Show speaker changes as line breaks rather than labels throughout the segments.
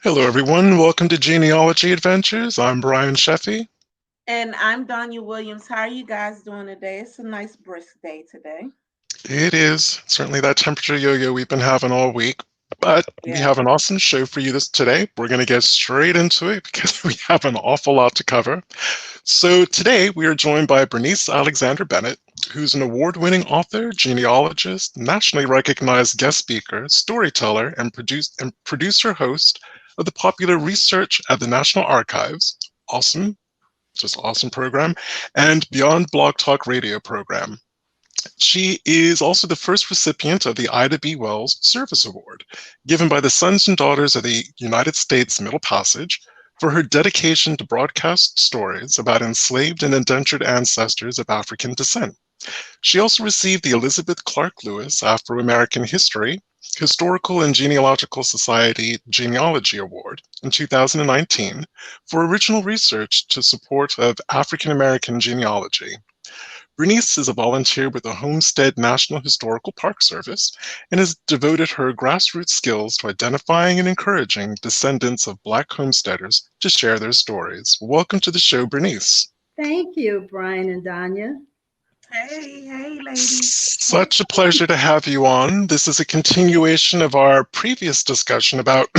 Hello, everyone. Welcome to Genealogy Adventures. I'm Brian Sheffy.
And I'm Donya Williams. How are you guys doing today? It's a nice brisk day today.
It is certainly that temperature yo-yo we've been having all week, but we
Yeah.
have an awesome show for you this today. We're going to get straight into it because we have an awful lot to cover. So today we are joined by Bernice Alexander Bennett, who's an award-winning author, genealogist, nationally recognized guest speaker, storyteller, and producer host of the popular Research at the National Archives. Awesome, just awesome program, and Beyond Blog Talk radio program. She is also the first recipient of the Ida B. Wells Service Award, given by the Sons and Daughters of the United States Middle Passage for her dedication to broadcast stories about enslaved and indentured ancestors of African descent. She also received the Elizabeth Clark Lewis Afro-American History, Historical and Genealogical Society Genealogy Award in 2019 for original research to support of African American genealogy. Bernice is a volunteer with the Homestead National Historical Park Service and has devoted her grassroots skills to identifying and encouraging descendants of Black homesteaders to share their stories. Welcome to the show, Bernice.
Thank you, Brian and Donya.
Hey, ladies.
Such a pleasure to have you on. This is a continuation of our previous discussion about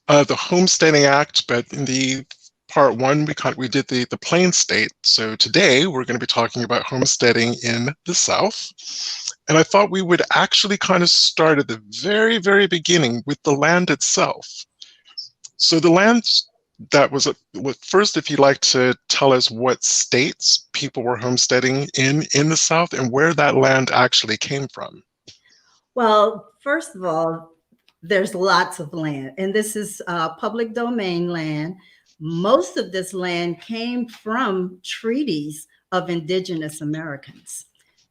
the Homesteading Act, but in the part one, we did the plain state. So today we're going to be talking about homesteading in the South. And I thought we would actually kind of start at the very, very beginning with the land itself. So the land that was, first, if you'd like to tell us what states people were homesteading in the South and where that land actually came from.
Well, first of all, there's lots of land, and this is public domain land. Most of this land came from treaties of indigenous Americans.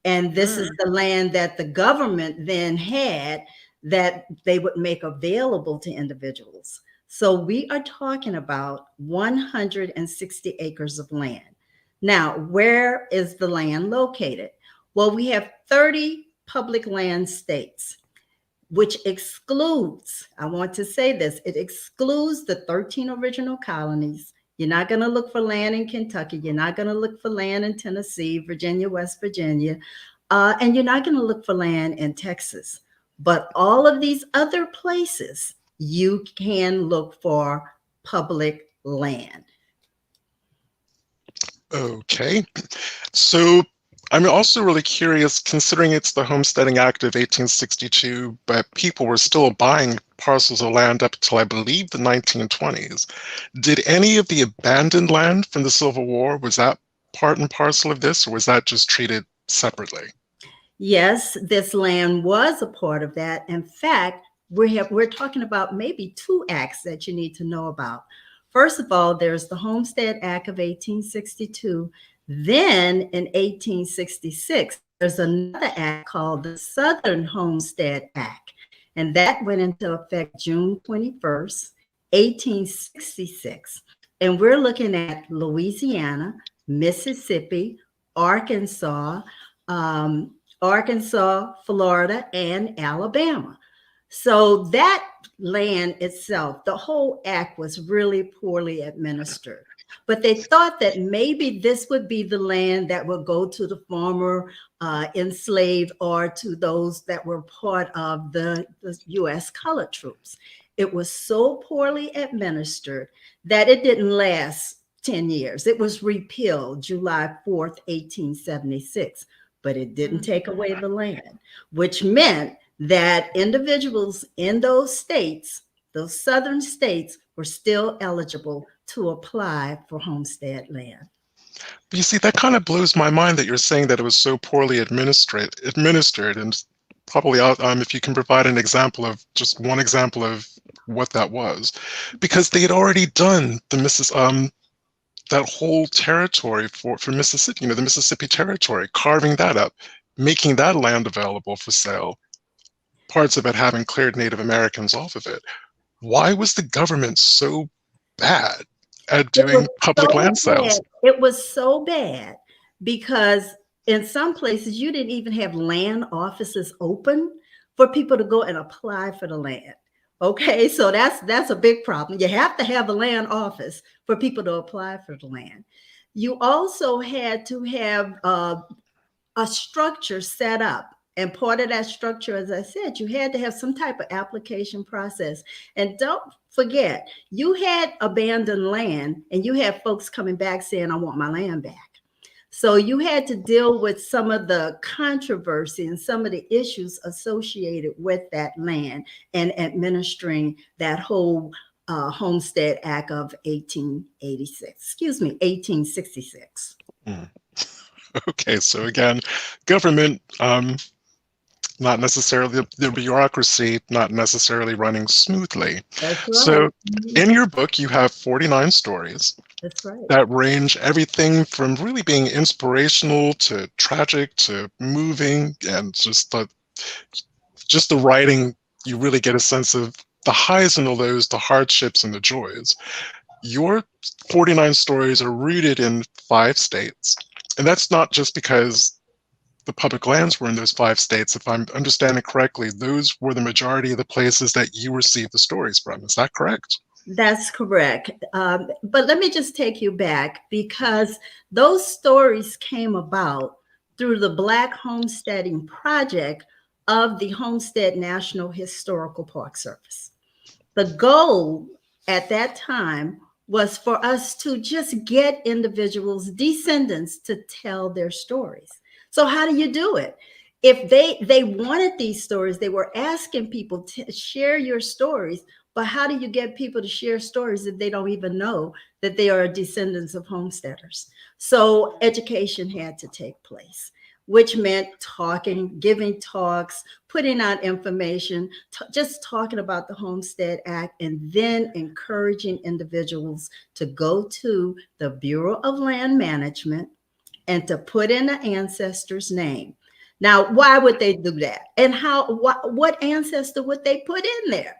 And this is the land that the government then had that they would make available to individuals. So we are talking about 160 acres of land. Now, where is the land located? Well, we have 30 public land states, which excludes, I want to say this, it excludes the 13 original colonies. You're not going to look for land in Kentucky. You're not going to look for land in Tennessee, Virginia, West Virginia, and you're not going to look for land in Texas. But all of these other places, you can look for public land.
Okay, so I'm also really curious, considering it's the Homesteading Act of 1862, but people were still buying parcels of land up until, I believe, the 1920s. Did any of the abandoned land from the Civil War, was that part and parcel of this, or was that just treated separately?
Yes, this land was a part of that. In fact, we're talking about maybe two acts that you need to know about. First of all, there's the Homestead Act of 1862. Then in 1866, there's another act called the Southern Homestead Act, and that went into effect June 21st, 1866. And we're looking at Louisiana, Mississippi, Arkansas, Florida, and Alabama. So that land itself, the whole act was really poorly administered. But they thought that maybe this would be the land that would go to the former enslaved or to those that were part of the U.S. colored troops. It was so poorly administered that it didn't last 10 years. It was repealed July 4th, 1876, but it didn't take away the land, which meant that individuals in those states, those southern states, were still eligible to apply for homestead land.
You see, that kind of blows my mind that you're saying that it was so poorly administered, and probably if you can provide an example of just one example of what that was, because they had already done that whole territory for Mississippi, the Mississippi Territory, carving that up, making that land available for sale, parts of it having cleared Native Americans off of it. Why was the government so bad at doing public land sales?
It was so bad because in some places you didn't even have land offices open for people to go and apply for the land. Okay, so that's a big problem. You have to have a land office for people to apply for the land. You also had to have a structure set up. And part of that structure, as I said, you had to have some type of application process. And don't forget, you had abandoned land and you had folks coming back saying, I want my land back. So you had to deal with some of the controversy and some of the issues associated with that land and administering that whole Homestead Act of 1866.
Mm. Okay, so again, government, not necessarily the bureaucracy, not necessarily running smoothly.
That's right.
So in your book, you have 49 stories.
That's right.
That range everything from really being inspirational to tragic to moving, and just the writing, you really get a sense of the highs and the lows, the hardships and the joys. Your 49 stories are rooted in 5 states. And that's not just because the public lands were in those 5 states. If I'm understanding correctly, those were the majority of the places that you received the stories from. Is that correct?
That's correct. But let me just take you back, because those stories came about through the Black Homesteading Project of the Homestead National Historical Park Service. The goal at that time was for us to just get individuals, descendants, to tell their stories. So how do you do it? If they wanted these stories, they were asking people to share your stories. But how do you get people to share stories if they don't even know that they are descendants of homesteaders? So education had to take place, which meant talking, giving talks, putting out information, just talking about the Homestead Act, and then encouraging individuals to go to the Bureau of Land Management and to put in the ancestor's name. Now, why would they do that? And what ancestor would they put in there?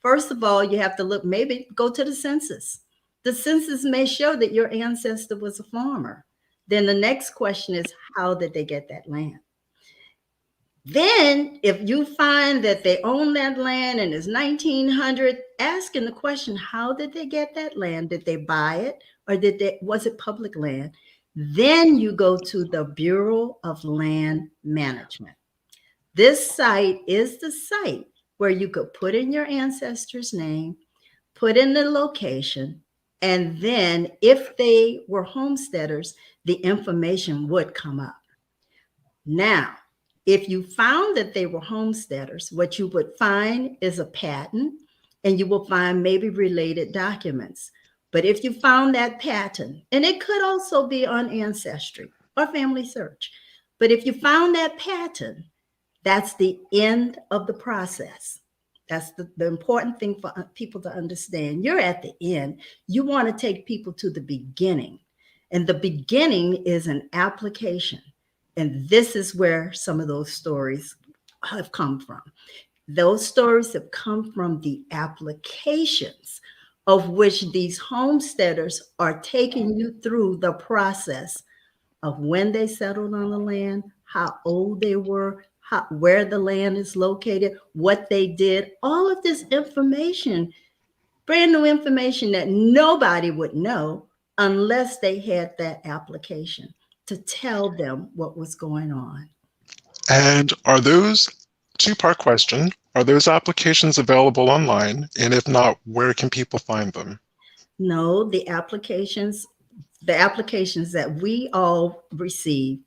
First of all, you have to look, maybe go to the census. The census may show that your ancestor was a farmer. Then the next question is, how did they get that land? Then if you find that they own that land and it's 1900, asking the question, how did they get that land? Did they buy it, or was it public land? Then you go to the Bureau of Land Management. This site is the site where you could put in your ancestor's name, put in the location, and then if they were homesteaders, the information would come up. Now, if you found that they were homesteaders, what you would find is a patent, and you will find maybe related documents. But if you found that patent, and it could also be on Ancestry or Family Search, but if you found that patent, that's the end of the process. That's the important thing for people to understand. You're at the end. You want to take people to the beginning. And the beginning is an application. And this is where some of those stories have come from. Those stories have come from the applications of which these homesteaders are taking you through the process of when they settled on the land, how old they were, where the land is located, what they did, all of this information, brand new information that nobody would know unless they had that application to tell them what was going on.
And are those, two-part question, are those applications available online? And if not, where can people find them?
No, the applications that we all received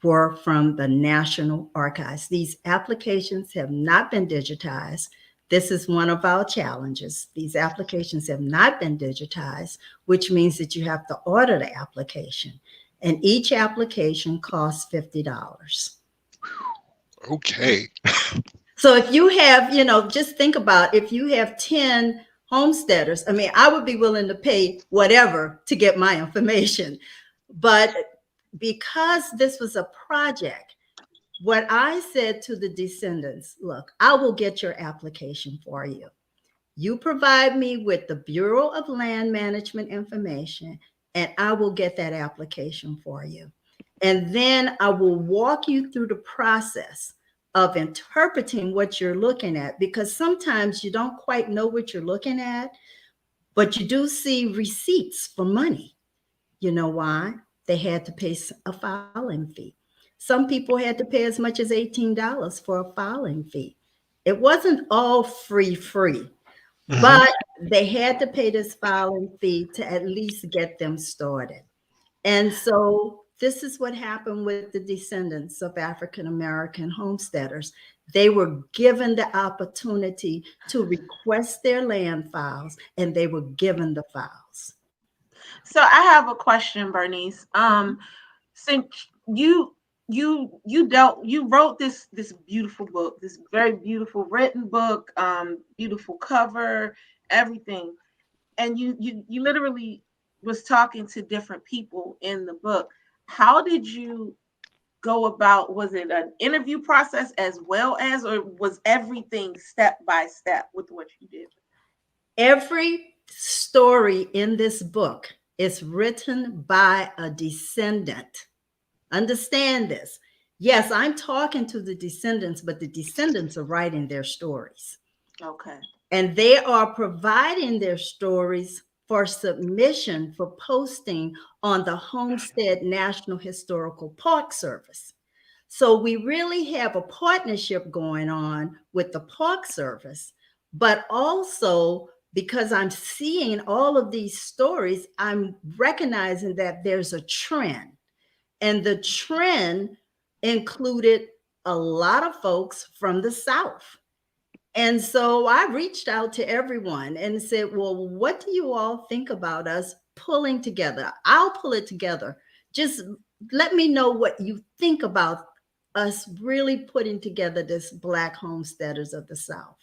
were from the National Archives. These applications have not been digitized. This is one of our challenges. These applications have not been digitized, which means that you have to order the application. And each application costs $50.
Okay.
So if you have, just think about if you have 10 homesteaders, I mean, I would be willing to pay whatever to get my information. But because this was a project, what I said to the descendants, look, I will get your application for you. You provide me with the Bureau of Land Management information, and I will get that application for you. And then I will walk you through the process of interpreting what you're looking at, because sometimes you don't quite know what you're looking at, but you do see receipts for money. You know why? They had to pay a filing fee. Some people had to pay as much as $18 for a filing fee. It wasn't all free, but they had to pay this filing fee to at least get them started. And so this is what happened with the descendants of African-American homesteaders. They were given the opportunity to request their land files, and they were given the files.
So I have a question, Bernice. Since you wrote this beautiful book, this very beautiful written book, beautiful cover, everything, and you literally was talking to different people in the book. How did you go about? Was it an interview process as well as, or was everything step by step with what you did?
Every story in this book is written by a descendant. Understand this. Yes, I'm talking to the descendants, but the descendants are writing their stories.
Okay.
And they are providing their stories for submission for posting on the Homestead National Historical Park Service. So we really have a partnership going on with the Park Service, but also because I'm seeing all of these stories, I'm recognizing that there's a trend. And the trend included a lot of folks from the South. And so I reached out to everyone and said, well, what do you all think about us pulling together? I'll pull it together. Just let me know what you think about us really putting together this Black homesteaders of the South.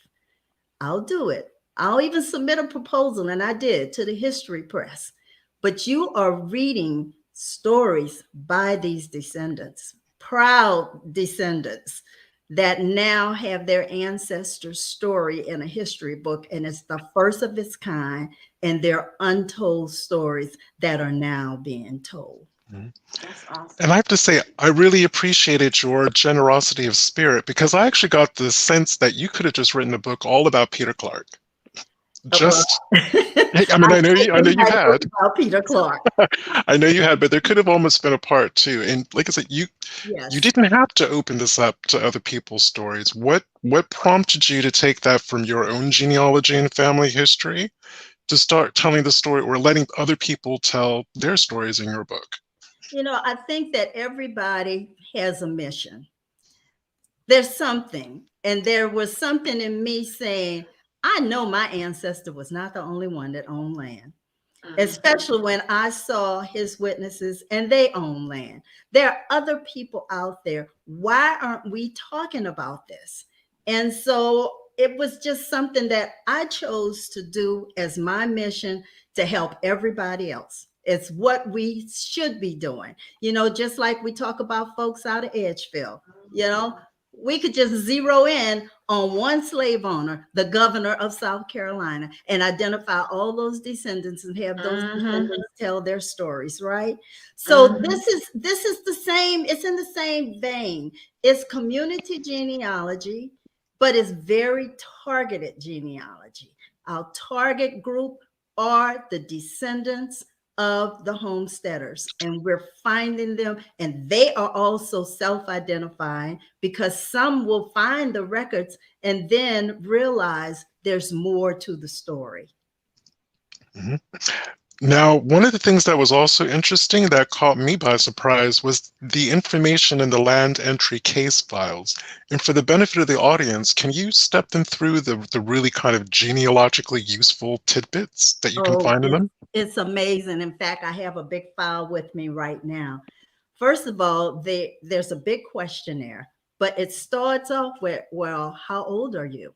I'll do it. I'll even submit a proposal, and I did, to the history press. But you are reading stories by these descendants, proud descendants that now have their ancestors' story in a history book, and it's the first of its kind, and they're untold stories that are now being told.
That's awesome.
And I have to say, I really appreciated your generosity of spirit, because I actually got the sense that you could have just written a book all about Peter Clark. Just, I mean, I know you had
about Peter Clark.
I know you had, but there could have almost been a part two. And like I said, you didn't have to open this up to other people's stories. What prompted you to take that from your own genealogy and family history to start telling the story, or letting other people tell their stories in your book?
You know, I think that everybody has a mission. There's something, and there was something in me saying, I know my ancestor was not the only one that owned land, especially when I saw his witnesses and they own land. There are other people out there. Why aren't we talking about this? And so it was just something that I chose to do as my mission to help everybody else. It's what we should be doing. You know, just like we talk about folks out of Edgefield, you know, we could just zero in on one slave owner, the governor of South Carolina, and identify all those descendants and have those descendants tell their stories, right? So this is the same, it's in the same vein. It's community genealogy, but it's very targeted genealogy. Our target group are the descendants of the homesteaders, and we're finding them, and they are also self-identifying, because some will find the records and then realize there's more to the story.
Now, one of the things that was also interesting that caught me by surprise was the information in the land entry case files. And for the benefit of the audience, can you step them through the really kind of genealogically useful tidbits that you can find in them?
It's amazing. In fact, I have a big file with me right now. First of all, there's a big questionnaire, but it starts off with, well, how old are you?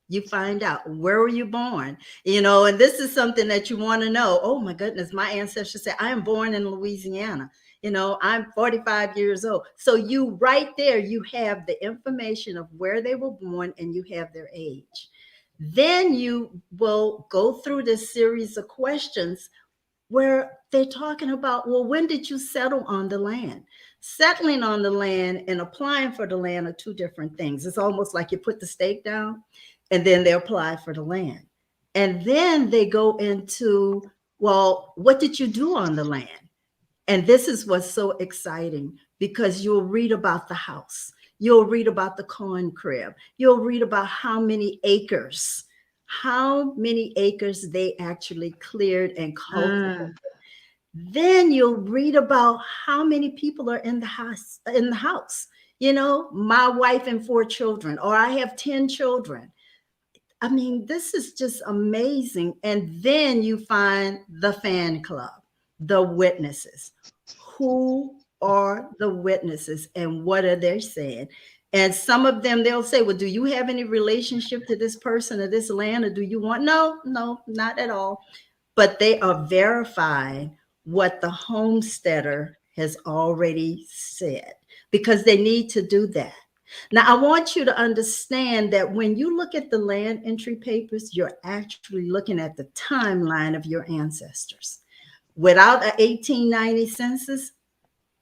You find out, where were you born? You know, and this is something that you want to know. Oh my goodness, my ancestors said, I am born in Louisiana. You know, I'm 45 years old. So you right there, you have the information of where they were born and you have their age. Then you will go through this series of questions where they're talking about, well, when did you settle on the land? Settling on the land and applying for the land are two different things. It's almost like you put the stake down and then they apply for the land. And then they go into, well, what did you do on the land? And this is what's so exciting, because you'll read about the house. You'll read about the corn crib. You'll read about how many acres they actually cleared and cultivated. Then you'll read about how many people are in the house. You know, my wife and 4 children, or I have 10 children. I mean, this is just amazing. And then you find the fan club, the witnesses. Who are the witnesses and what are they saying? And some of them, they'll say, well, do you have any relationship to this person or this land? Or do you want? No, not at all. But they are verifying what the homesteader has already said, because they need to do that. Now, I want you to understand that when you look at the land entry papers, you're actually looking at the timeline of your ancestors. Without an 1890 census,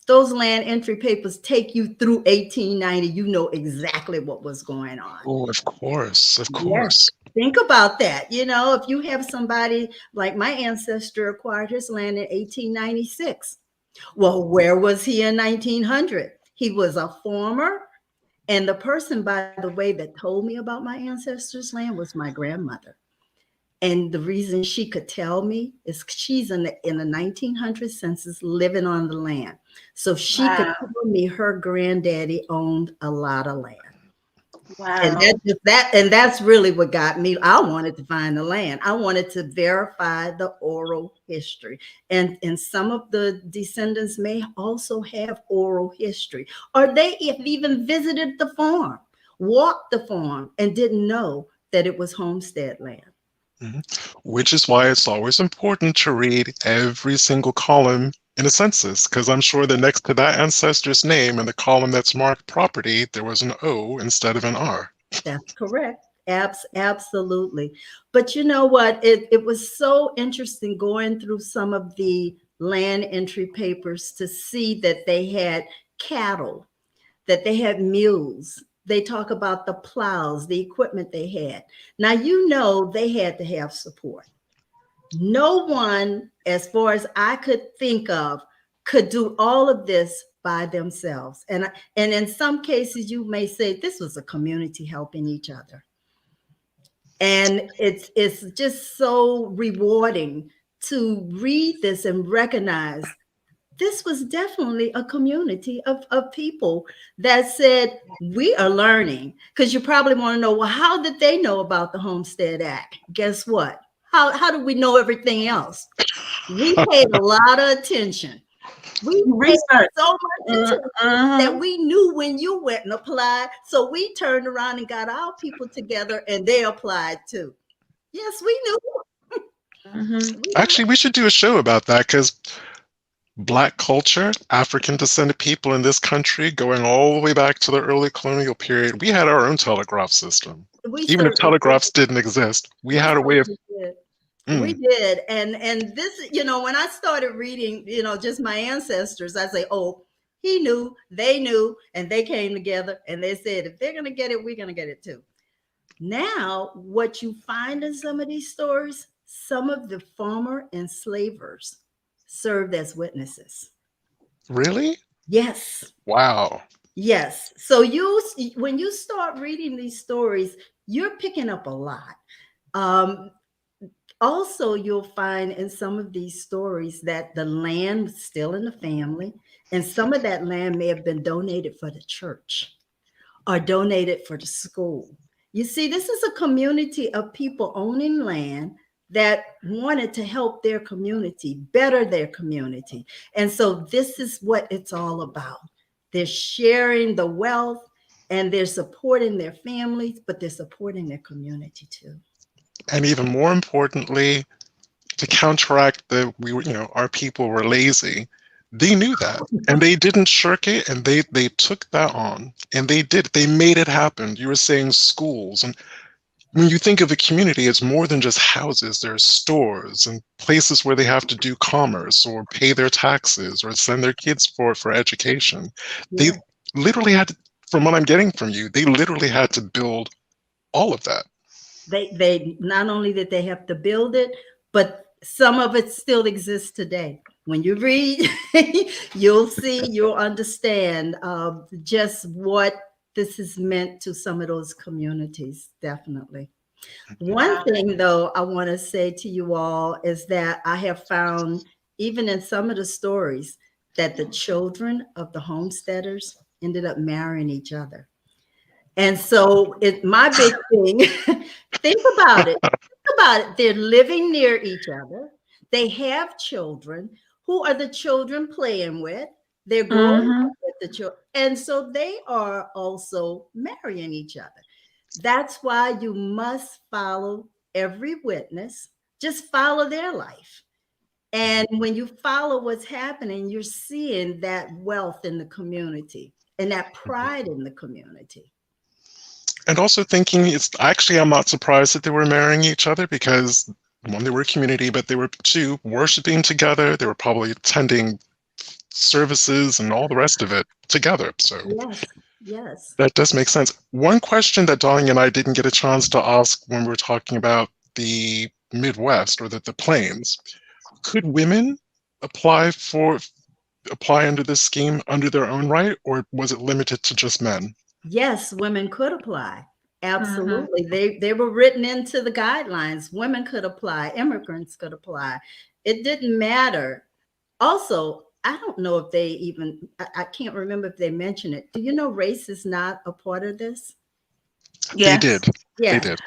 those land entry papers take you through 1890. You know exactly what was going on.
Oh, of course, of course.
Yes. Think about that. You know, if you have somebody like my ancestor acquired his land in 1896. Well, where was he in 1900? He was a farmer. And the person, by the way, that told me about my ancestors' land was my grandmother. And the reason she could tell me is she's in the 1900 census living on the land. So she could tell me her granddaddy owned a lot of land.
Wow.
And that's really what got me. I wanted to find the land. I wanted to verify the oral history. And some of the descendants may also have oral history, or they even visited the farm, walked the farm, and didn't know that it was homestead land.
Which is why it's always important to read every single column in a census, because I'm sure that next to that ancestor's name in the column that's marked property, there was an O instead of an R.
That's correct. Absolutely. But you know what? It was so interesting going through some of the land entry papers to see that they had cattle, that they had mules. They talk about the plows, the equipment they had. Now, you know, they had to have support. No one, as far as I could think of, could do all of this by themselves. And in some cases, you may say this was a community helping each other. And it's just so rewarding to read this and recognize this was definitely a community of people that said, we are learning. Because you probably want to know, well, how did they know about the Homestead Act? Guess what? How do we know everything else? We paid a lot of attention. We researched so much attention that we knew when you went and applied. So we turned around and got our people together and they applied too. Yes, we knew.
Actually, we should do a show about that, because Black culture, African descended people in this country, going all the way back to the early colonial period, we had our own telegraph system. Even if telegraphs didn't exist, we had a way of...
We did. And this, you know, when I started reading, you know, just my ancestors, I say, oh, he knew, they knew, and they came together and they said, if they're going to get it, we're going to get it too. Now, what you find in some of these stories, some of the former enslavers served as witnesses.
Really?
Yes.
Wow.
Yes. So when you start reading these stories, you're picking up a lot. Also, you'll find in some of these stories that the land was still in the family, and some of that land may have been donated for the church or donated for the school. You see, this is a community of people owning land that wanted to help their community, better their community. And so this is what it's all about. They're sharing the wealth and they're supporting their families, but they're supporting their community too.
And even more importantly, to counteract our people were lazy. They knew that, and they didn't shirk it, and they took that on, and they made it happen. You were saying schools, and when you think of a community, it's more than just houses. There's stores and places where they have to do commerce or pay their taxes or send their kids for education. They
Yeah.
literally had to, from what I'm getting from you, they literally had to build all of that.
They not only did they have to build it, but some of it still exists today. When you read, you'll understand just what this has meant to some of those communities, definitely. One thing, though, I want to say to you all is that I have found, even in some of the stories, that the children of the homesteaders ended up marrying each other. And so my big thing, think about it. Think about it. They're living near each other. They have children. Who are the children playing with? They're growing up with the children. And so they are also marrying each other. That's why you must follow every witness. Just follow their life. And when you follow what's happening, you're seeing that wealth in the community and that pride in the community.
And also thinking, I'm not surprised that they were marrying each other, because one, they were a community, but they were two, worshiping together. They were probably attending services and all the rest of it together. So
yes,
that does make sense. One question that Donnie and I didn't get a chance to ask when we were talking about the Midwest or the plains, could women apply under this scheme under their own right, or was it limited to just men?
Yes, women could apply. Absolutely. They were written into the guidelines. Women could apply, immigrants could apply. It didn't matter. Also, I don't know if they even, I can't remember if they mentioned it. Do you know race is not a part of this?
Yes.
They did.
Yeah.
They did.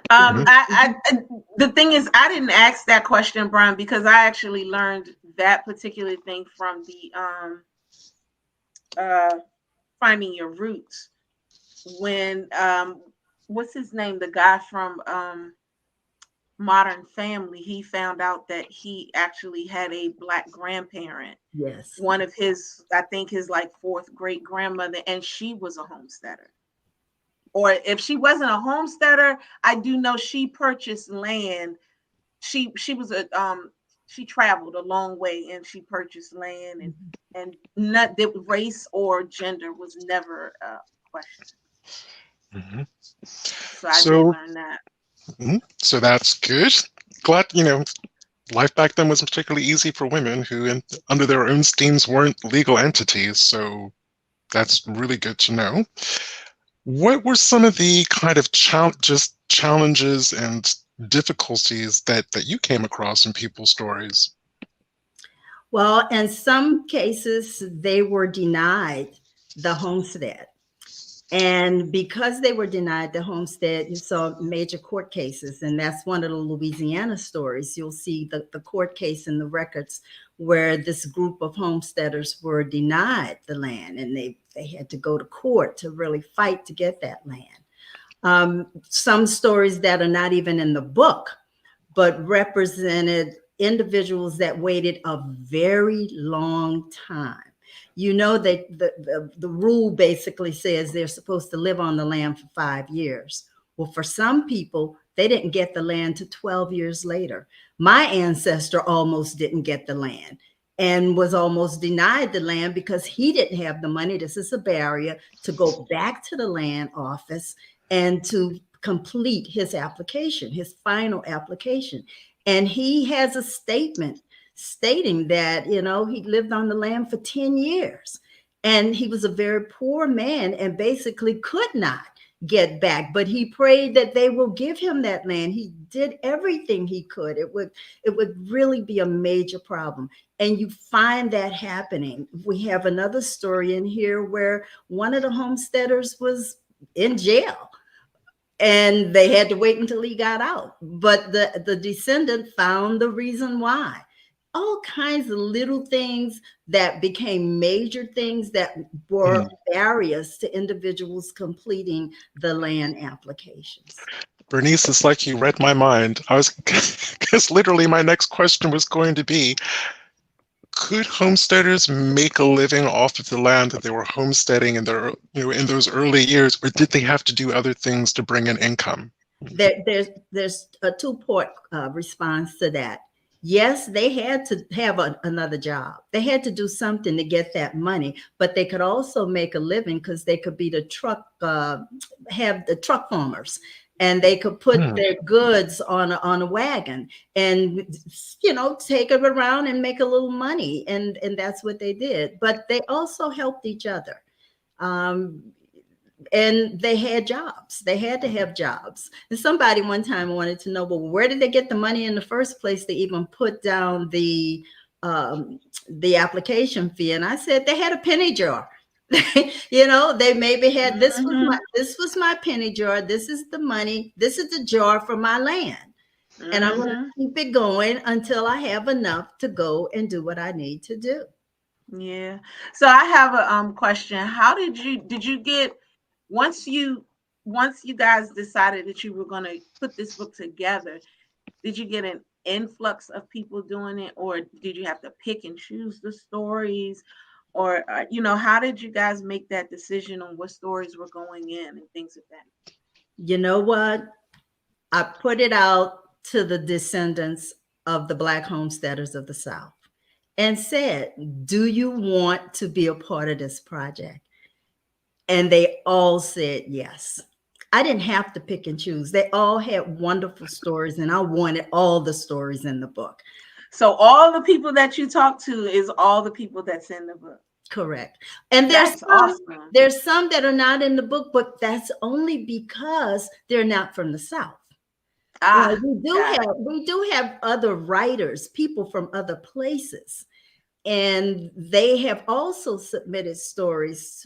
The thing is, I didn't ask that question, Brian, because I actually learned that particular thing from the Finding Your Roots. When what's his name? The guy from Modern Family, he found out that he actually had a Black grandparent.
Yes.
One of his, I think his like fourth great grandmother, and she was a homesteader. Or if she wasn't a homesteader, I do know she purchased land. She was a she traveled a long way and she purchased land, and not that race or gender was never a question. So I did learn that.
So that's good. Glad, life back then wasn't particularly easy for women who, under their own schemes, weren't legal entities. So that's really good to know. What were some of the kind of challenges and difficulties that you came across in people's stories?
Well, in some cases, they were denied the homestead. And because they were denied the homestead, you saw major court cases. And that's one of the Louisiana stories. You'll see the court case in the records where this group of homesteaders were denied the land, and they had to go to court to really fight to get that land. Some stories that are not even in the book, but represented individuals that waited a very long time. You know, that the rule basically says they're supposed to live on the land for 5 years. Well, for some people, they didn't get the land to 12 years later. My ancestor almost didn't get the land and was almost denied the land because he didn't have the money. This is a barrier to go back to the land office and to complete his application, his final application. And he has a statement stating that, he lived on the land for 10 years and he was a very poor man and basically could not get back, but he prayed that they will give him that land. He did everything he could. It would really be a major problem. And you find that happening. We have another story in here where one of the homesteaders was in jail and they had to wait until he got out. But the descendant found the reason why. All kinds of little things that became major things that were barriers to individuals completing the land applications.
Bernice, it's like you read my mind. Because literally my next question was going to be, could homesteaders make a living off of the land that they were homesteading in in those early years, or did they have to do other things to bring in income?
There's a two-part response to that. Yes, they had to have another job. They had to do something to get that money, but they could also make a living because they could be the have the truck farmers, and they could put their goods on a wagon and, take it around and make a little money. And that's what they did. But they also helped each other. And they had jobs. They had to have jobs. And somebody one time wanted to know, well, where did they get the money in the first place to even put down the application fee? And I said they had a penny jar. They maybe had this was my penny jar. This is the money. This is the jar for my land. And I'm going to keep it going until I have enough to go and do what I need to do.
Yeah. So I have a question. How did you get, once you guys decided that you were going to put this book together, did you get an influx of people doing it, or did you have to pick and choose the stories? Or, how did you guys make that decision on what stories were going in and things like that?
You know what? I put it out to the descendants of the Black homesteaders of the South and said, do you want to be a part of this project? And they all said yes. I didn't have to pick and choose. They all had wonderful stories, and I wanted all the stories in the book.
So all the people that you talk to is all the people that's in the book.
Correct. And there's some that are not in the book, but that's only because they're not from the South. We do have other writers, people from other places, and they have also submitted stories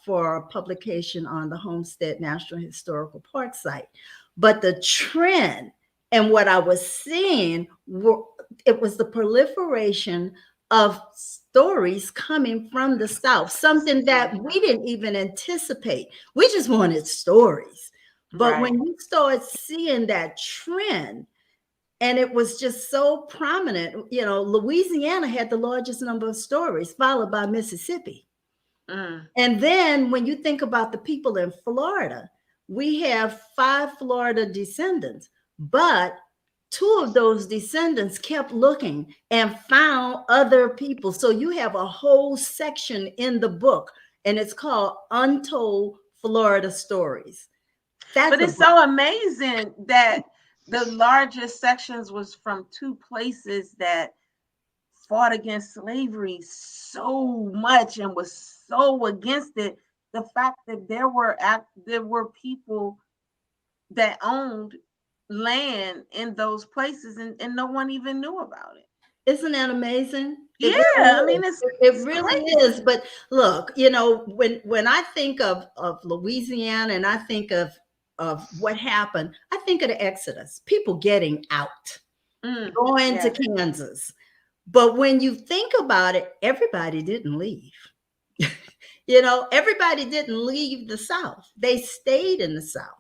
for publication on the Homestead National Historical Park site. But the trend and what I was seeing, it was the proliferation of stories coming from the South, something that we didn't even anticipate. We just wanted stories. But when you start seeing that trend, and it was just so prominent, Louisiana had the largest number of stories, followed by Mississippi. And then when you think about the people in Florida, we have 5 Florida descendants, but 2 of those descendants kept looking and found other people. So you have a whole section in the book, and it's called Untold Florida Stories.
But it's so amazing that the largest sections was from 2 places that fought against slavery so much and was so against it. The fact that there were people that owned land in those places and no one even knew about it.
Isn't that amazing?
It
really is. But look, when I think of Louisiana and I think of what happened, I think of the Exodus, people getting out, going to Kansas. But when you think about it, everybody didn't leave. Everybody didn't leave the South. They stayed in the South.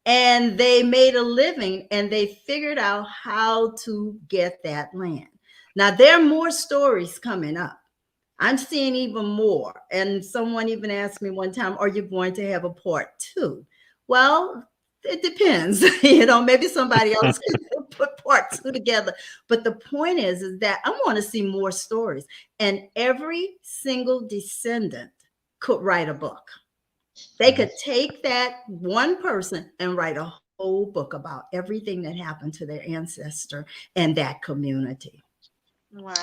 And they made a living, and they figured out how to get that land. Now, there are more stories coming up. I'm seeing even more. And someone even asked me one time, are you going to have a part 2? Well, it depends. Maybe somebody else can put part 2 together. But the point is that I want to see more stories. And every single descendant could write a book. They could take that one person and write a whole book about everything that happened to their ancestor and that community.
Wow.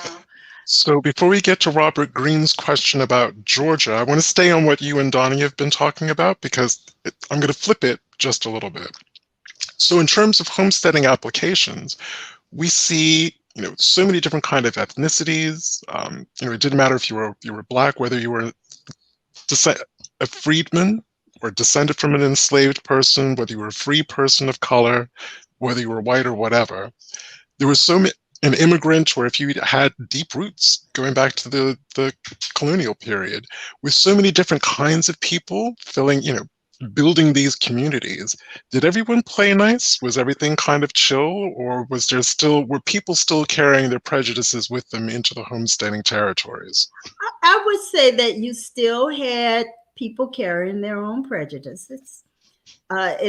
So before we get to Robert Green's question about Georgia, I want to stay on what you and Donnie have been talking about, because I'm going to flip it just a little bit. So in terms of homesteading applications, we see so many different kind of ethnicities. It didn't matter if you were Black, whether you were a freedman or descended from an enslaved person, whether you were a free person of color, whether you were white or whatever. There was an immigrant, or if you had deep roots going back to the colonial period, with so many different kinds of people building these communities. Did everyone play nice? Was everything kind of chill, or were people still carrying their prejudices with them into the homesteading territories?
I would say that you still had people carrying their own prejudices. That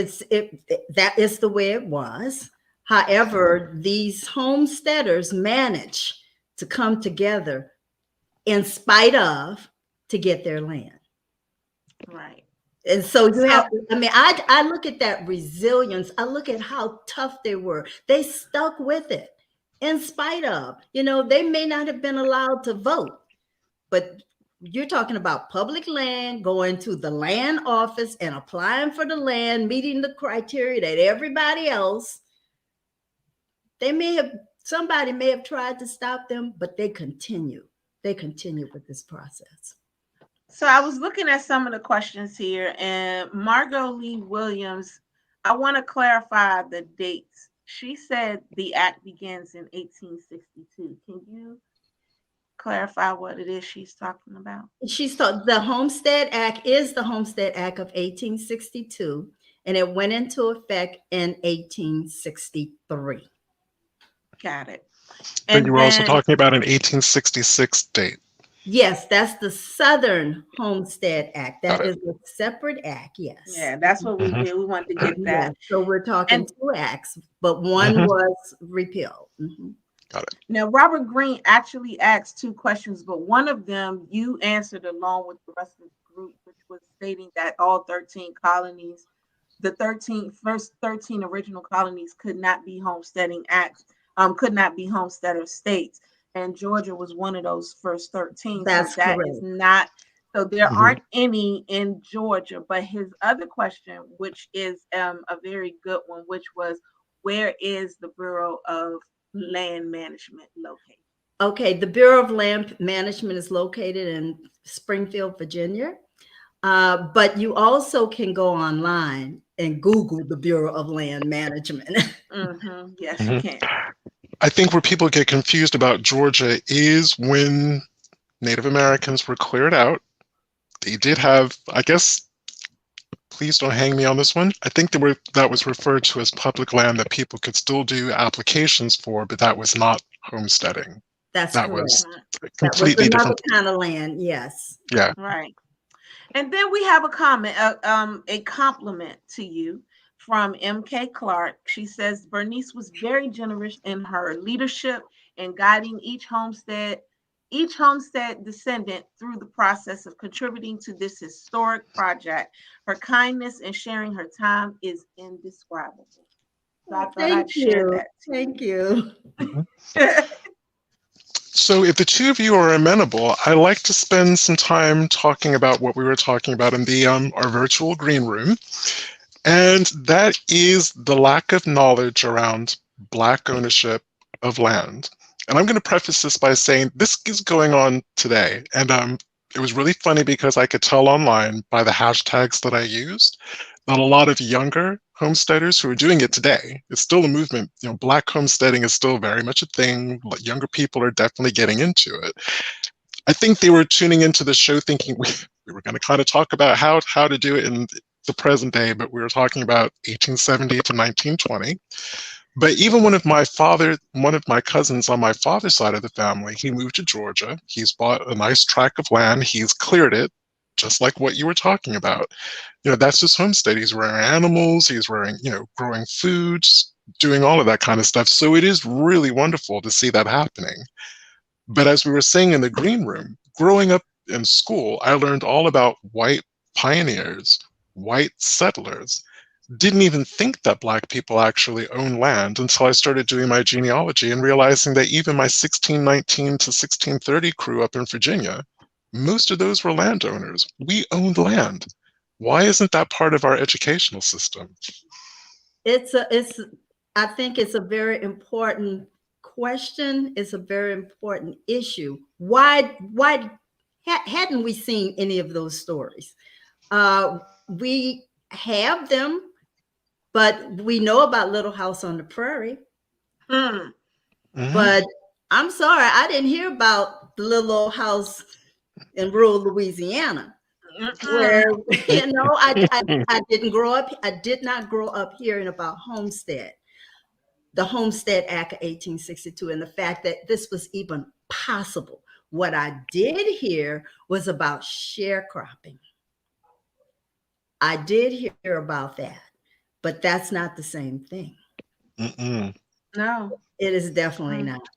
is the way it was. However, these homesteaders managed to come together in spite of to get their land.
Right.
And so you have to, I mean, I look at that resilience. I look at how tough they were. They stuck with it in spite of, they may not have been allowed to vote, but you're talking about public land, going to the land office and applying for the land, meeting the criteria that everybody else, somebody may have tried to stop them, but they continue with this process.
So I was looking at some of the questions here, and Margot Lee Williams, I want to clarify the dates. She said the act begins in 1862. Can you clarify what it is she's talking about?
The Homestead Act is the Homestead Act of 1862, and it went into effect in 1863.
Got it.
But you were also talking about an 1866 date.
Yes, that's the Southern Homestead Act. That is a separate act, yes.
Yeah, that's what we did. We wanted to get that.
Yeah, so we're talking two acts, but one was repealed.
Got it.
Now, Robert Greene actually asked two questions, but one of them you answered along with the rest of the group, which was stating that all 13 colonies, the first 13 original colonies could not be homesteading acts, could not be homesteader states. And Georgia was one of those first 13.
That's
so that
correct.
is not, so there aren't any in Georgia. But his other question, which is a very good one, which was, where is the Bureau of Land Management located?
Okay, the Bureau of Land Management is located in Springfield, Virginia. But you also can go online and Google the Bureau of Land Management.
Yes, you can.
I think where people get confused about Georgia is when Native Americans were cleared out. They did have, I guess, please don't hang me on this one, I think that was referred to as public land that people could still do applications for, but that was not homesteading.
That
correct.
Was
a completely different
kind of land, yes.
Yeah.
Right. And then we have a comment, a compliment to you from MK Clark. She says, Bernice was very generous in her leadership in guiding each homestead descendant through the process of contributing to this historic project. Her kindness and sharing her time is indescribable. So I thought I'd share that.
Thank you.
So if the two of you are amenable, I like to spend some time talking about what we were talking about in the our virtual green room. And that is the lack of knowledge around Black ownership of land. And I'm going to preface this by saying this is going on today. And it was really funny because I could tell online by the hashtags that I used that a lot of younger homesteaders who are doing it today, it's still a movement. Black homesteading is still very much a thing. Younger people are definitely getting into it. I think they were tuning into the show thinking we were going to kind of talk about how to do it in the present day, but we were talking about 1870 to 1920. But even one of my cousins on my father's side of the family, he moved to Georgia. He's bought a nice tract of land. He's cleared it, just like what you were talking about. That's just homestead. He's rearing animals. He's growing foods, doing all of that kind of stuff. So it is really wonderful to see that happening. But as we were saying in the green room, growing up in school, I learned all about white pioneers, white settlers. Didn't even think that Black people actually own land until I started doing my genealogy and realizing that even my 1619 to 1630 crew up in Virginia, most of those were landowners. We owned land. Why isn't that part of our educational system?
I think it's a very important question. It's a very important issue. Why hadn't we seen any of those stories? We have them, but we know about Little House on the Prairie. But I'm sorry, I didn't hear about the little old house in rural Louisiana, where I didn't grow up. I did not grow up hearing about homestead, the Homestead Act of 1862, and the fact that this was even possible. What I did hear was about sharecropping. I did hear about that, but that's not the same thing.
Mm-mm.
No.
It is definitely not.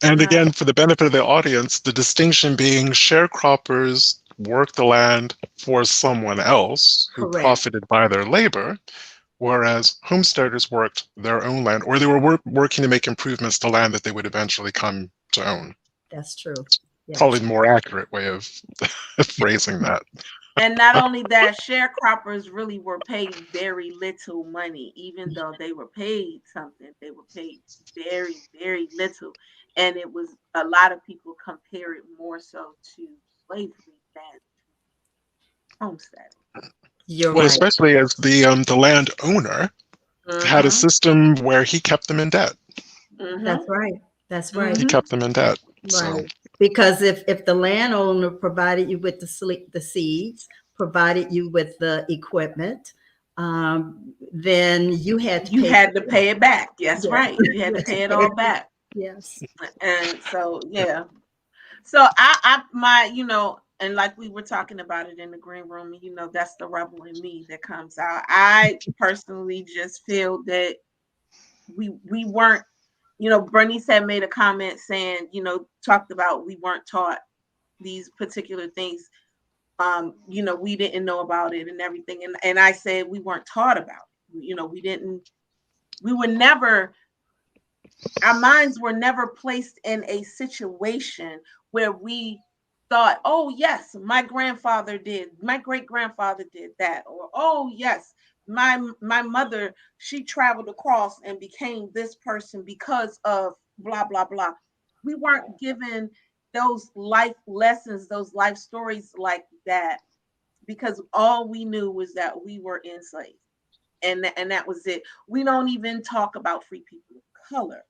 And
No.
again, for the benefit of the audience, the distinction being sharecroppers worked the land for someone else who
Correct.
profited by their labor, whereas homesteaders worked their own land, or they were working to make improvements to land that they would eventually come to own.
That's true. Yes.
Probably the more accurate way of phrasing that.
And not only that, sharecroppers really were paid very little money, even though they were paid something. They were paid very, very little. And it was a lot of people compare it more so to slavery than homesteading.
You're
Well,
right.
especially as the landowner had a system where he kept them in debt.
That's right. That's right.
He kept them in debt. So
Right. Because if the landowner provided you with the seeds, provided you with the equipment, then you had to
pay it back. Yes,
Yes.
right. You had to pay it all back.
Yes.
And so, yeah. So my, and like we were talking about it in the green room, that's the rebel in me that comes out. I personally just feel that we weren't, Bernice had made a comment saying, talked about we weren't taught these particular things. We didn't know about it and everything. And I said we weren't taught about it. Our minds were never placed in a situation where we thought, oh yes, my grandfather did, my great grandfather did that, or oh yes, my mother, she traveled across and became this person because of blah blah blah. We weren't given those life lessons, those life stories like that, because all we knew was that we were enslaved, and that was it. We don't even talk about free people of color,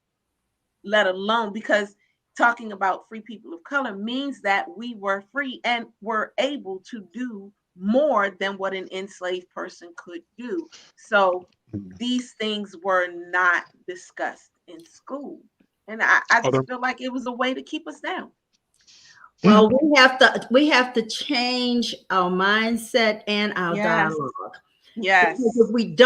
let alone, because talking about free people of color means that we were free and were able to do more than what an enslaved person could do. So these things were not discussed in school. And I just feel like it was a way to keep us down.
Well, we have to change our mindset and our dialogue.
Yes.
Because if we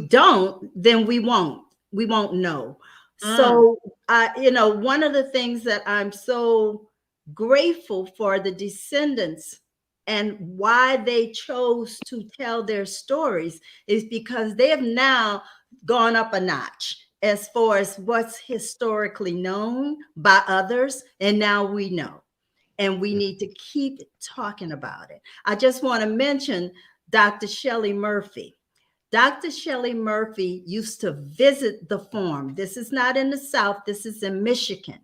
don't, then we won't know. So, one of the things that I'm so grateful for the descendants and why they chose to tell their stories is because they have now gone up a notch as far as what's historically known by others. And now we know, and we need to keep talking about it. I just want to mention Dr. Shelley Murphy. Dr. Shelley Murphy used to visit the farm. This is not in the South, this is in Michigan.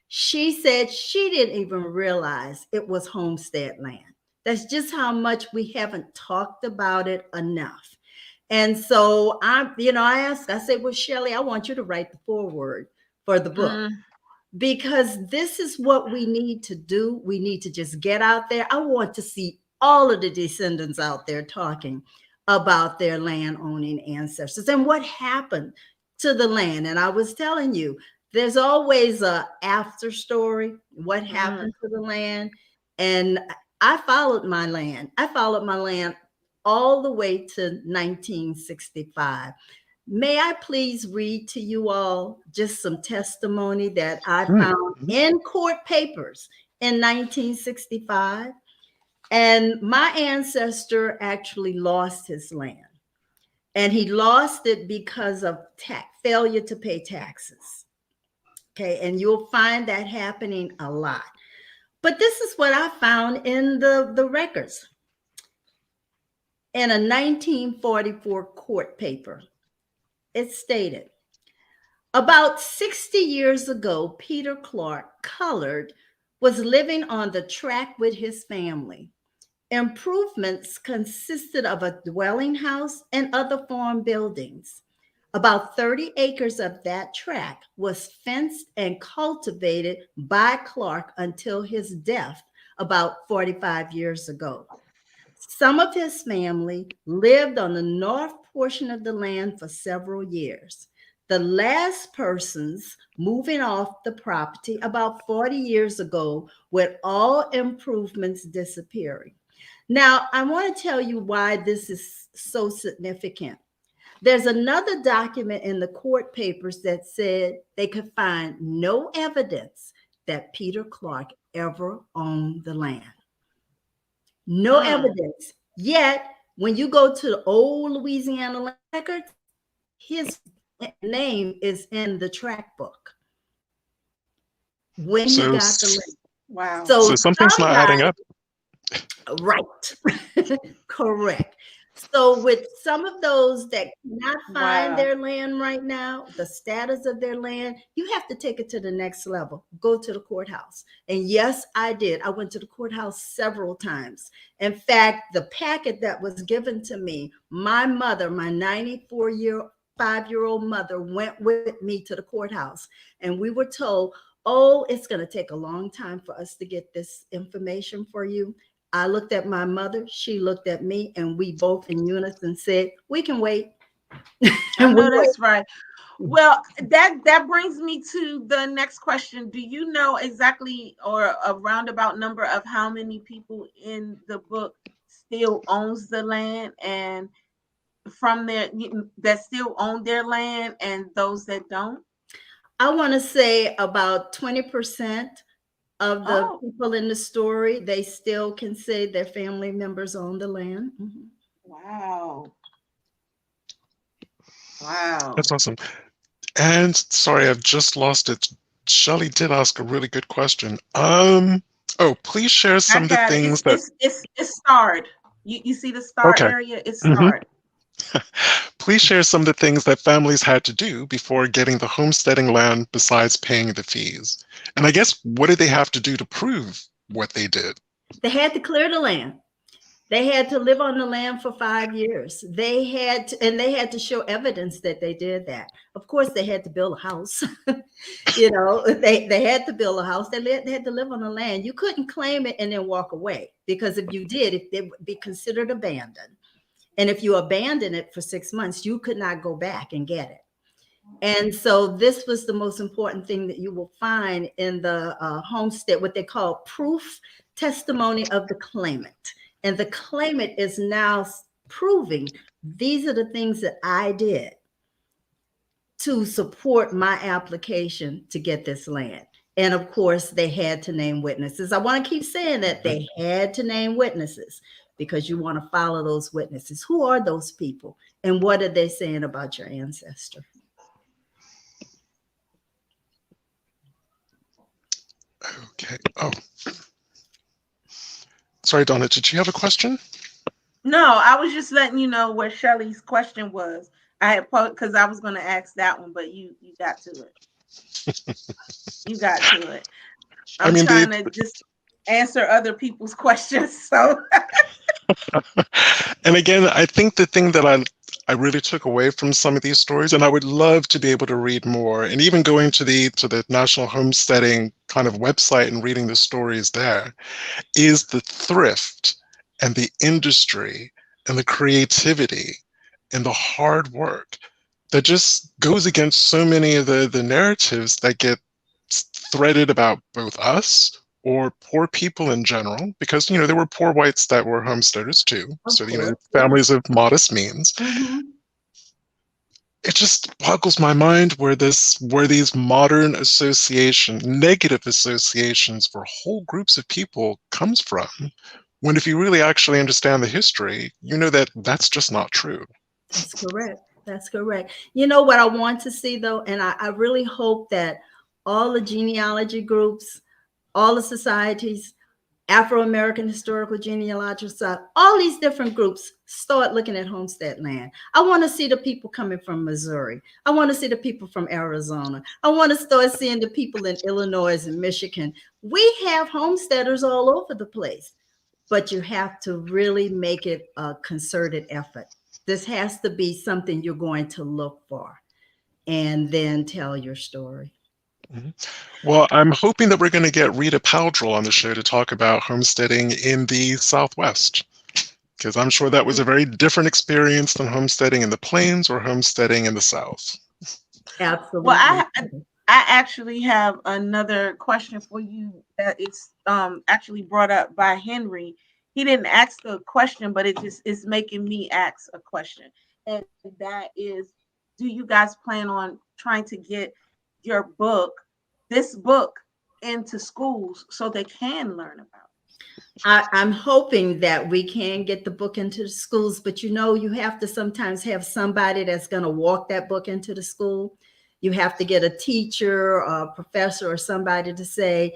She said she didn't even realize it was homestead land. That's just how much we haven't talked about it enough. And so I asked, I said, well, Shelley, I want you to write the foreword for the book. Because this is what we need to do. We need to just get out there. I want to see all of the descendants out there talking about their land owning ancestors and what happened to the land. And I was telling you, there's always a after story, what happened to the land. And I followed my land. I followed my land all the way to 1965. May I please read to you all just some testimony that I found in court papers in 1965? And my ancestor actually lost his land, and he lost it because of failure to pay taxes. Okay, and you'll find that happening a lot. But this is what I found in the records. In a 1944 court paper, it stated, about 60 years ago, Peter Clark, colored, was living on the tract with his family. Improvements consisted of a dwelling house and other farm buildings. About 30 acres of that tract was fenced and cultivated by Clark until his death about 45 years ago. Some of his family lived on the north portion of the land for several years. The last persons moving off the property about 40 years ago, with all improvements disappearing. Now, I want to tell you why this is so significant. There's another document in the court papers that said they could find no evidence that Peter Clark ever owned the land. No evidence. Yet, when you go to the old Louisiana records, his name is in the tract book when he
So,
got the land.
Wow.
so something's not adding up.
Right. Correct. So with some of those that cannot find their land right now, the status of their land, you have to take it to the next level. Go to the courthouse. And yes, I did. I went to the courthouse several times. In fact, the packet that was given to me, my mother, my 94-year-old mother went with me to the courthouse, and we were told, oh, it's going to take a long time for us to get this information for you. I looked at my mother, she looked at me, and we both in unison said, we can wait.
I know that's right. Well, that brings me to the next question. Do you know exactly or a roundabout number of how many people in the book still owns the land, and from there that still own their land and those that don't?
I want to say about 20% of the people in the story, they still can say their family members own the land. Mm-hmm.
Wow. Wow.
That's awesome. And sorry, I've just lost it. Shelley did ask a really good question. Oh, please share some of the things that
it's starred. You see the star area? It's starred.
Please share some of the things that families had to do before getting the homesteading land besides paying the fees. And I guess, what did they have to do to prove what they did?
They had to clear the land. They had to live on the land for 5 years. They had to show evidence that they did that. Of course, they had to build a house. You know, they had to build a house. They had to live on the land. You couldn't claim it and then walk away, because if you did, it would be considered abandoned. And if you abandon it for 6 months, you could not go back and get it. And so this was the most important thing that you will find in the homestead, what they call proof testimony of the claimant. And the claimant is now proving these are the things that I did to support my application to get this land. And of course, they had to name witnesses. I want to keep saying that they had to name witnesses, because you want to follow those witnesses. Who are those people? And what are they saying about your ancestor?
Okay. Oh. Sorry, Donna, did you have a question?
No, I was just letting you know what Shelley's question was. I had because I was going to ask that one, but you got to it. You got to it. I'm trying to just answer other people's questions. So,
and again, I think the thing that I really took away from some of these stories, and I would love to be able to read more, and even going to the National Homesteading kind of website and reading the stories there, is the thrift and the industry and the creativity and the hard work that just goes against so many of the narratives that get threaded about both us or poor people in general, because, you know, there were poor whites that were homesteaders too. So, you know, families of modest means.
Mm-hmm.
It just boggles my mind where these modern negative associations for whole groups of people comes from, when if you really actually understand the history, you know that that's just not true.
That's correct. That's correct. You know what I want to see, though, and I really hope that all the genealogy groups, all the societies, Afro-American Historical Genealogists, all these different groups start looking at homestead land. I want to see the people coming from Missouri. I want to see the people from Arizona. I want to start seeing the people in Illinois and Michigan. We have homesteaders all over the place, but you have to really make it a concerted effort. This has to be something you're going to look for and then tell your story.
Mm-hmm. Well, I'm hoping that we're going to get Rita Powdrell on the show to talk about homesteading in the Southwest, because I'm sure that was a very different experience than homesteading in the Plains or homesteading in the South.
Absolutely.
Well, I actually have another question for you that it's actually brought up by Henry. he didn't ask a question, but it just is making me ask a question. And that is, do you guys plan on trying to get this book into schools so they can learn about it?
I'm hoping that we can get the book into the schools, but you have to sometimes have somebody that's going to walk that book into the school. You have to get a teacher or a professor or somebody to say,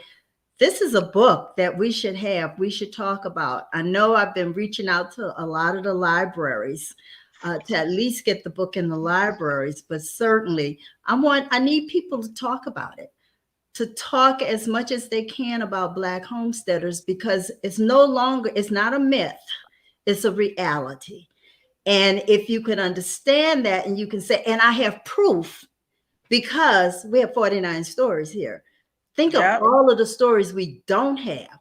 this is a book that we should have, we should talk about. I know I've been reaching out to a lot of the libraries to at least get the book in the libraries, but certainly I need people to talk about it, to talk as much as they can about Black homesteaders, because it's not a myth, it's a reality. And if you can understand that and you can say, and I have proof, because we have 49 stories here. Think of all of the stories we don't have.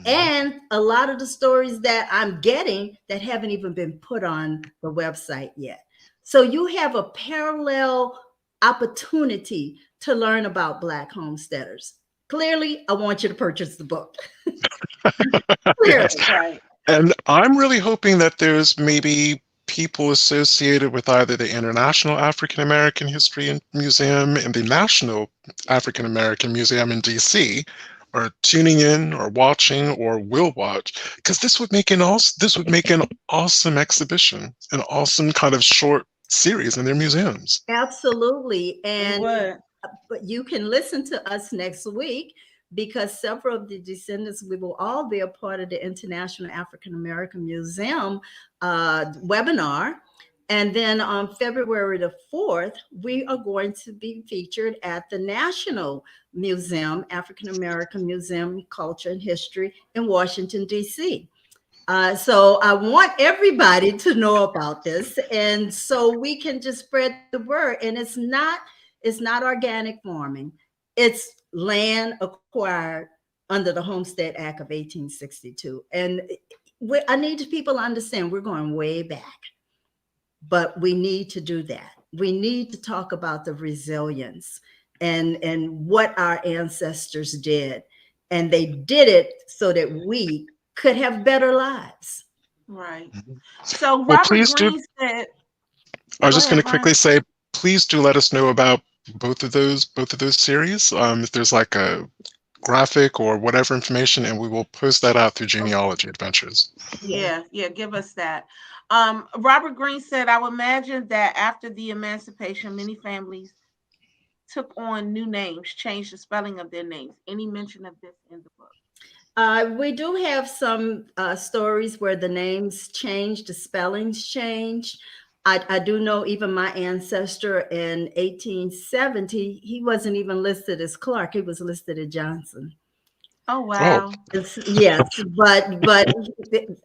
And a lot of the stories that I'm getting that haven't even been put on the website yet. So you have a parallel opportunity to learn about Black homesteaders. Clearly, I want you to purchase the book. Clearly.
Right.
And I'm really hoping that there's maybe people associated with either the International African American History Museum and the National African American Museum in DC are tuning in or watching or will watch, because this would make an awesome exhibition, an awesome kind of short series in their museums.
Absolutely. And but you can listen to us next week, because several of the descendants, we will all be a part of the International African American Museum webinar. And then on February the 4th, we are going to be featured at the National Museum, African American Museum, Culture and History in Washington, D.C. So I want everybody to know about this. And so we can just spread the word. And it's not organic farming. It's land acquired under the Homestead Act of 1862. And I need people to understand we're going way back, but we need to do that. We need to talk about the resilience and what our ancestors did. And they did it so that we could have better lives.
Right. So
Well,
Robert Greene said,
I was just going to quickly say, please do let us know about both of those series. If there's like a graphic or whatever information, and we will post that out through Genealogy Adventures.
Yeah, give us that. Robert Greene said, I would imagine that after the emancipation, many families took on new names, changed the spelling of their names. Any mention of this in the book?
We do have some stories where the names changed, the spellings changed. I do know even my ancestor in 1870, he wasn't even listed as Clark, he was listed as Johnson.
Oh, wow.
Yes, but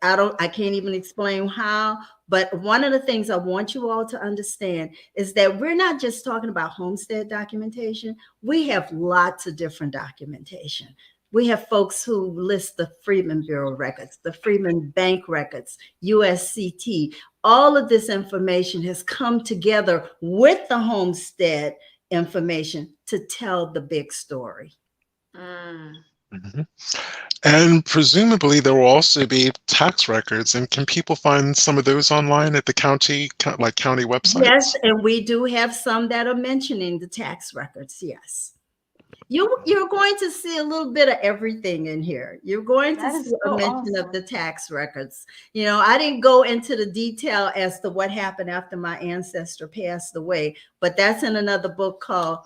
I can't even explain how. But one of the things I want you all to understand is that we're not just talking about homestead documentation. We have lots of different documentation. We have folks who list the Freedmen Bureau records, the Freedmen Bank records, USCT. All of this information has come together with the homestead information to tell the big story.
Mm-hmm. And presumably there will also be tax records. And can people find some of those online at the county websites?
Yes, and we do have some that are mentioning the tax records. Yes. You're going to see a little bit of everything in here. You're going to see a mention of the tax records. I didn't go into the detail as to what happened after my ancestor passed away, but that's in another book called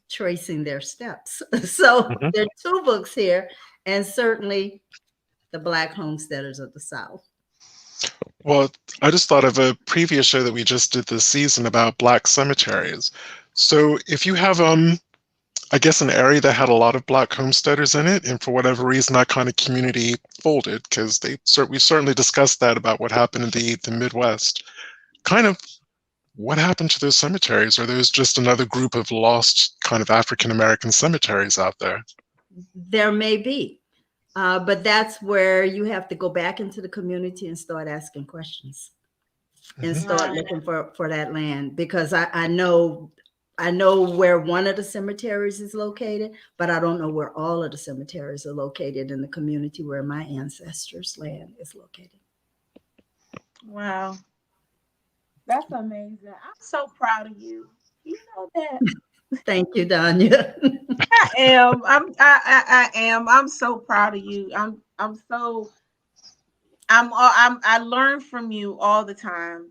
Tracing Their Steps. So there are two books here, and certainly the Black homesteaders of the South.
Well, I just thought of a previous show that we just did this season about Black cemeteries. So if you have I guess an area that had a lot of Black homesteaders in it, and for whatever reason that kind of community folded, because we certainly discussed that about what happened in the Midwest. Kind of what happened to those cemeteries? Are those just another group of lost kind of African American cemeteries out there?
There may be, but that's where you have to go back into the community and start asking questions and start looking for that land, because I know I know where one of the cemeteries is located, but I don't know where all of the cemeteries are located in the community where my ancestors' land is located.
Wow. That's amazing. I'm so proud of you. You know that.
Thank you, Danya.
I am. I am. I'm so proud of you. I learn from you all the time.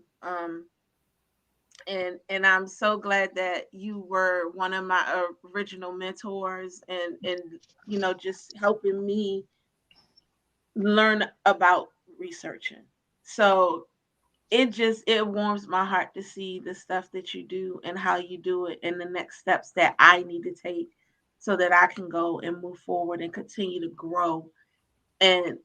And I'm so glad that you were one of my original mentors, and just helping me learn about researching. So it warms my heart to see the stuff that you do and how you do it, and the next steps that I need to take so that I can go and move forward and continue to grow and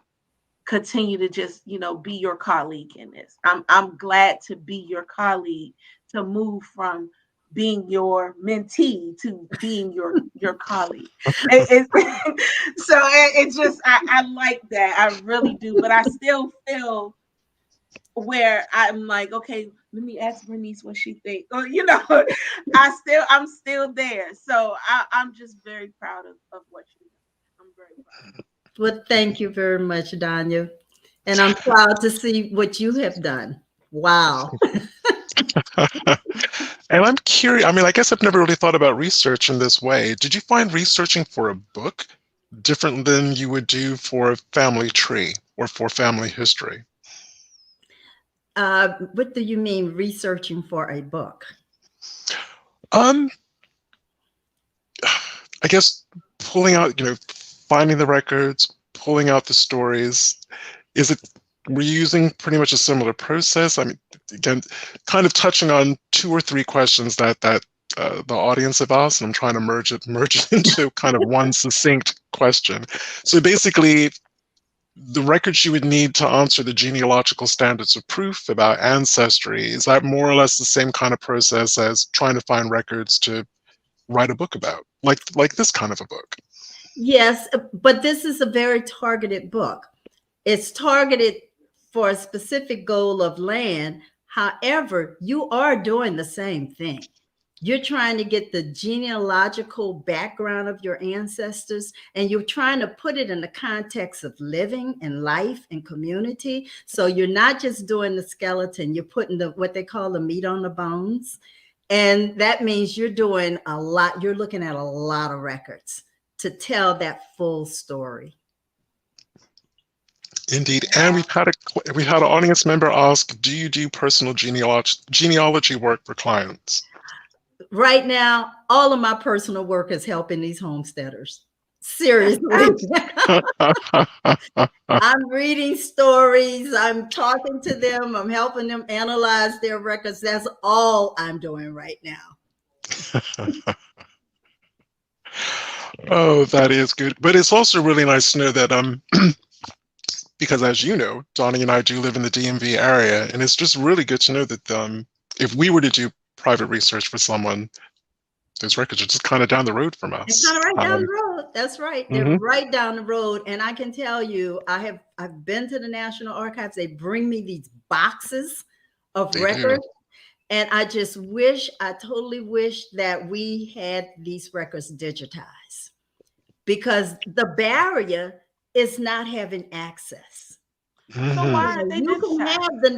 continue to just be your colleague in this. I'm glad to be your colleague, to move from being your mentee to being your colleague. It's just I like that, I really do, but I still feel where I'm like, okay, let me ask Bernice what she thinks. Or, I'm still there. So I'm just very proud of what you do. I'm very proud.
Well, thank you very much, Danya. And I'm proud to see what you have done. Wow.
And I'm curious, I mean, I guess I've never really thought about research in this way. Did you find researching for a book different than you would do for a family tree or for family history?
What do you mean researching for a book?
I guess pulling out, finding the records, pulling out the stories. Were you using pretty much a similar process? I mean, again, kind of touching on 2 or 3 questions that the audience have asked, and I'm trying to merge it into kind of one succinct question. So basically, the records you would need to answer the genealogical standards of proof about ancestry, is that more or less the same kind of process as trying to find records to write a book about, like this kind of a book?
Yes, but this is a very targeted book. It's targeted for a specific goal of land. However, you are doing the same thing. You're trying to get the genealogical background of your ancestors, and you're trying to put it in the context of living and life and community. So you're not just doing the skeleton, you're putting what they call the meat on the bones. And that means you're doing a lot. You're looking at a lot of records to tell that full story.
Indeed. And we had an audience member ask, do you do personal genealogy work for clients?
Right now, all of my personal work is helping these homesteaders. Seriously. I'm reading stories. I'm talking to them. I'm helping them analyze their records. That's all I'm doing right now.
Oh, that is good. But it's also really nice to know that because as you know, Donnie and I do live in the DMV area, and it's just really good to know that if we were to do private research for someone, those records are just kind of down the road from us.
It's kind of right down the road. That's right. They're right down the road. And I can tell you, I've been to the National Archives. They bring me these boxes of records. And I totally wish that we had these records digitized, because the barrier is not having access.
So why are they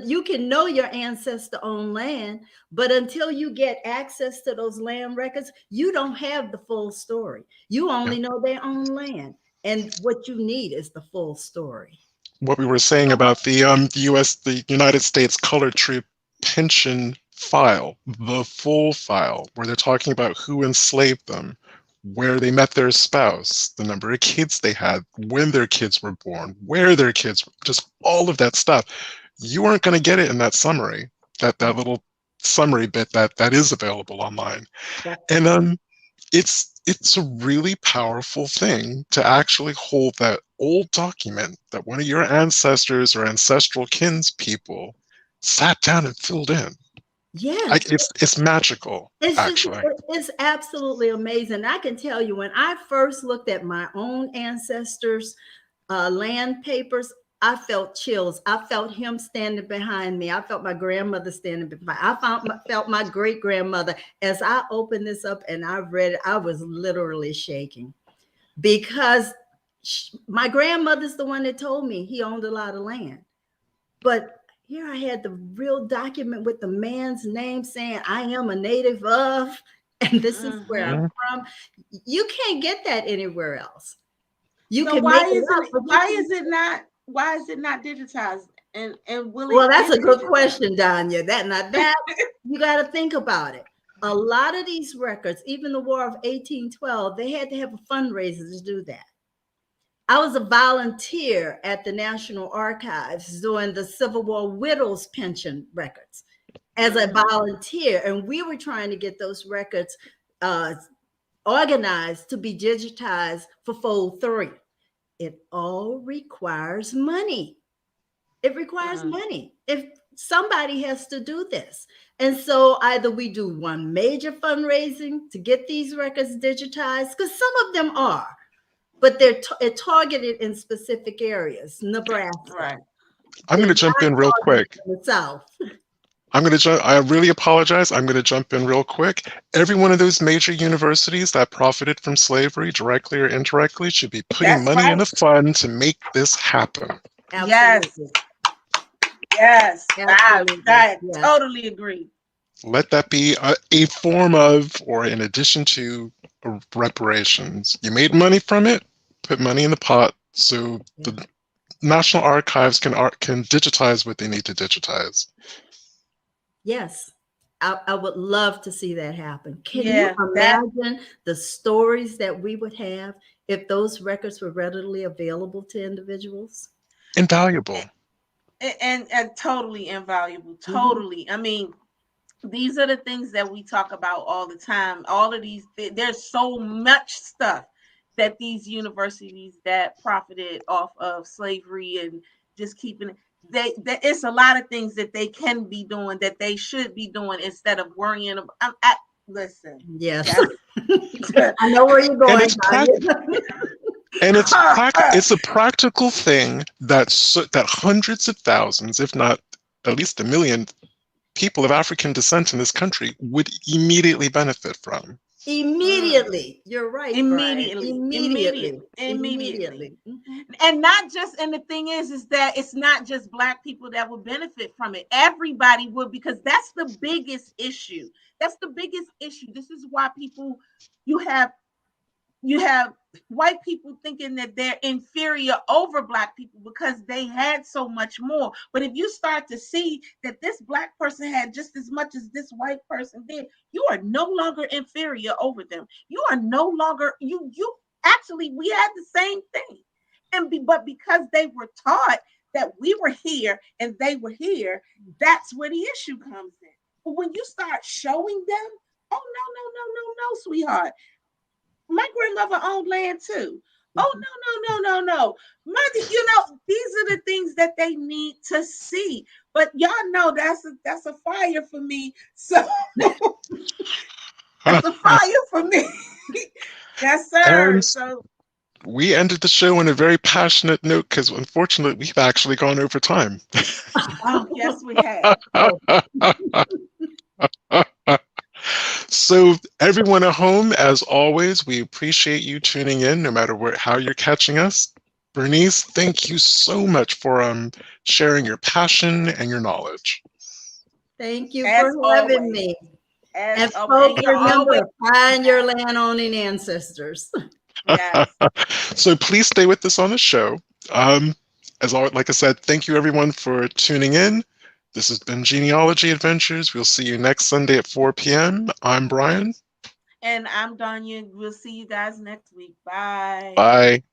you can know your ancestor owned land, but until you get access to those land records, you don't have the full story. You only know their own land, and what you need is the full story.
What we were saying about the United States Colored Tree pension file, the full file, where they're talking about who enslaved them, where they met their spouse, the number of kids they had, when their kids were born, where their kids, just all of that stuff. You aren't going to get it in that summary, that little summary bit that is available online.
Yeah.
And it's a really powerful thing to actually hold that old document that one of your ancestors or ancestral kinspeople sat down and filled in.
Yeah,
it's magical.
It's absolutely amazing. I can tell you, when I first looked at my own ancestors' land papers, I felt chills. I felt him standing behind me. I felt my grandmother standing behind. Felt my great grandmother. As I opened this up and I read it, I was literally shaking because my grandmother's the one that told me he owned a lot of land. But here I had the real document with the man's name saying, I am a native of, and this is where I'm from. You can't get that anywhere else. You can
why
make
is
it up,
it? Why is it not digitized? And will it?
Well, that's a good question, Danya. That you got to think about it. A lot of these records, even the War of 1812, they had to have a fundraiser to do that. I was a volunteer at the National Archives doing the Civil War widows pension records as a volunteer, and we were trying to get those records organized to be digitized for Fold 3. It all requires money. It requires money. If somebody has to do this. And so either we do one major fundraising to get these records digitized, because some of them are, but they're targeted in specific areas. Nebraska.
Right.
I'm going to jump in real quick.
In the South.
I really apologize. I'm going to jump in real quick. Every one of those major universities that profited from slavery, directly or indirectly, should be putting money in a fund to make this happen.
Absolutely.
Yes. I totally agree.
Let that be a form of, or in addition to, reparations. You made money from it, put money in the pot so the National Archives can digitize what they need to digitize.
Yes, I would love to see that happen. Can you imagine the stories that we would have if those records were readily available to individuals?
Invaluable.
And totally invaluable. Totally. I mean, these are the things that we talk about all the time. All of these, there's so much stuff that these universities that profited off of slavery and just keeping it. It's a lot of things that they can be doing, that they should be doing, instead of worrying about. Listen.
Yes. I know where you're going.
And it's a practical thing that hundreds of thousands, if not at least 1 million people of African descent in this country would immediately benefit from.
Immediately. You're right.
Immediately. And not just, and the thing is that it's not just Black people that would benefit from it. Everybody would, because that's the biggest issue. That's the biggest issue. This is why you have white people thinking that they're inferior over Black people because they had so much more. But if you start to see that this Black person had just as much as this white person did, you are no longer inferior over them. You are no longer, you actually, we had the same thing. But because they were taught that we were here and they were here, that's where the issue comes in. But when you start showing them, oh, no, sweetheart. My grandmother owned land too. Oh, no. Mother, these are the things that they need to see. But y'all know that's a fire for me. So that's a fire for me. Yes, sir.
And
so
we ended the show on a very passionate note because unfortunately we've actually gone over time.
Oh, yes, we have.
So everyone at home, as always, we appreciate you tuning in no matter how you're catching us. Bernice, thank you so much for sharing your passion and your knowledge.
Thank you for having me. And folks, remember, find your land-owning ancestors.
Yes.
So please stay with us on the show. As always, like I said, thank you everyone for tuning in. This has been Genealogy Adventures. We'll see you next Sunday at 4 p.m. I'm Brian.
And I'm Danya. We'll see you guys next week. Bye.
Bye.